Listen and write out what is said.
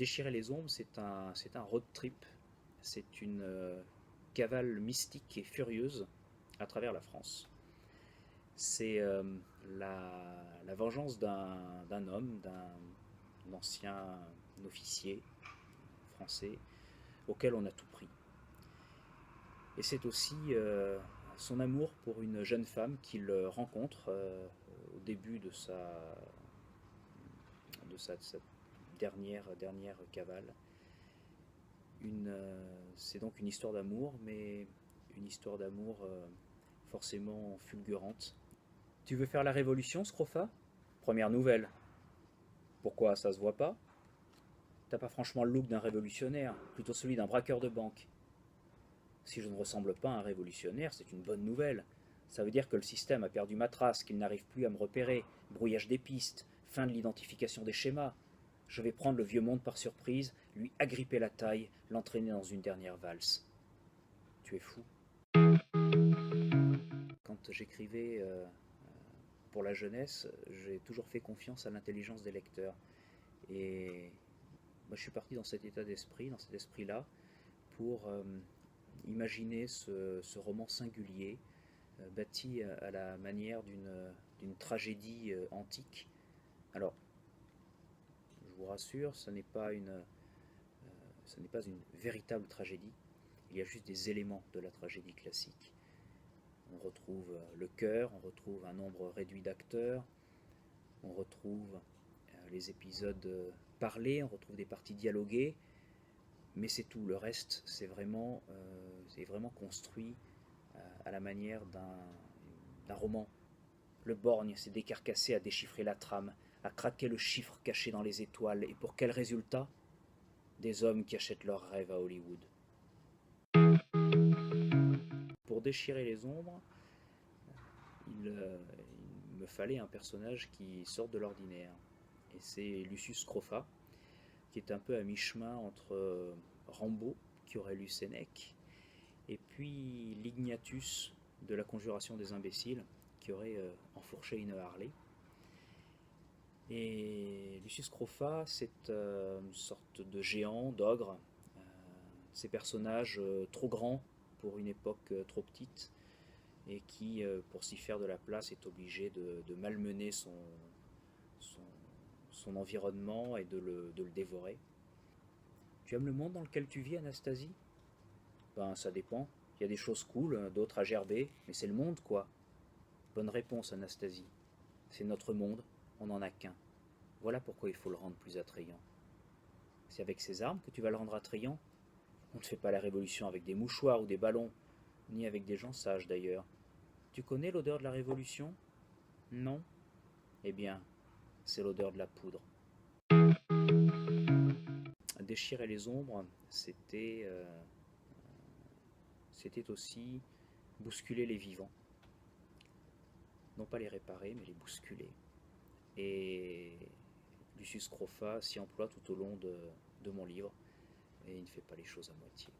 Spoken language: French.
Déchirer les ombres, c'est un road trip, c'est une cavale mystique et furieuse à travers la France. C'est la vengeance d'un homme, d'un ancien officier français auquel on a tout pris. Et c'est aussi son amour pour une jeune femme qu'il rencontre au début de sa dernière cavale. C'est donc une histoire d'amour, mais une histoire d'amour forcément fulgurante. Tu veux faire la révolution, Scrofa? Première nouvelle. Pourquoi ça se voit pas? T'as pas franchement le look d'un révolutionnaire, plutôt celui d'un braqueur de banque. Si je ne ressemble pas à un révolutionnaire, c'est une bonne nouvelle. Ça veut dire que le système a perdu ma trace, qu'il n'arrive plus à me repérer, brouillage des pistes, fin de l'identification des schémas. Je vais prendre le vieux monde par surprise, lui agripper la taille, l'entraîner dans une dernière valse. Tu es fou. Quand j'écrivais pour la jeunesse, j'ai toujours fait confiance à l'intelligence des lecteurs. Et moi, je suis parti dans cet état d'esprit, dans cet esprit-là, pour imaginer ce roman singulier, bâti à la manière d'une tragédie antique. Alors, je vous rassure, ce n'est pas une véritable tragédie. Il y a juste des éléments de la tragédie classique. On retrouve le chœur, on retrouve un nombre réduit d'acteurs, on retrouve les épisodes parlés, on retrouve des parties dialoguées, mais c'est tout. Le reste, c'est vraiment construit à la manière d'un roman. Le borgne s'est décarcassé à déchiffrer la trame, à craquer le chiffre caché dans les étoiles, et pour quel résultat? Des hommes qui achètent leurs rêves à Hollywood. Pour déchirer les ombres, il me fallait un personnage qui sorte de l'ordinaire. Et c'est Lucius Scrofa, qui est un peu à mi-chemin entre Rambo, qui aurait lu Sénèque, et puis Lignatus de la Conjuration des imbéciles, qui aurait enfourché une Harley. Et Lucius Scrofa, c'est une sorte de géant, d'ogre, ces personnages trop grands pour une époque trop petite, et qui, pour s'y faire de la place, est obligé de malmener son, son environnement et de le dévorer. Tu aimes le monde dans lequel tu vis, Anastasie? Ben, ça dépend. Il y a des choses cool, d'autres à gerber, mais c'est le monde, quoi. Bonne réponse, Anastasie. C'est notre monde, on n'en a qu'un. Voilà pourquoi il faut le rendre plus attrayant. C'est avec ces armes que tu vas le rendre attrayant? On ne fait pas la révolution avec des mouchoirs ou des ballons, ni avec des gens sages d'ailleurs. Tu connais l'odeur de la révolution? Non? Eh bien, c'est l'odeur de la poudre. Déchirer les ombres, c'était aussi bousculer les vivants. Non pas les réparer, mais les bousculer. Et Lucius Scrofa s'y emploie tout au long de mon livre, et il ne fait pas les choses à moitié.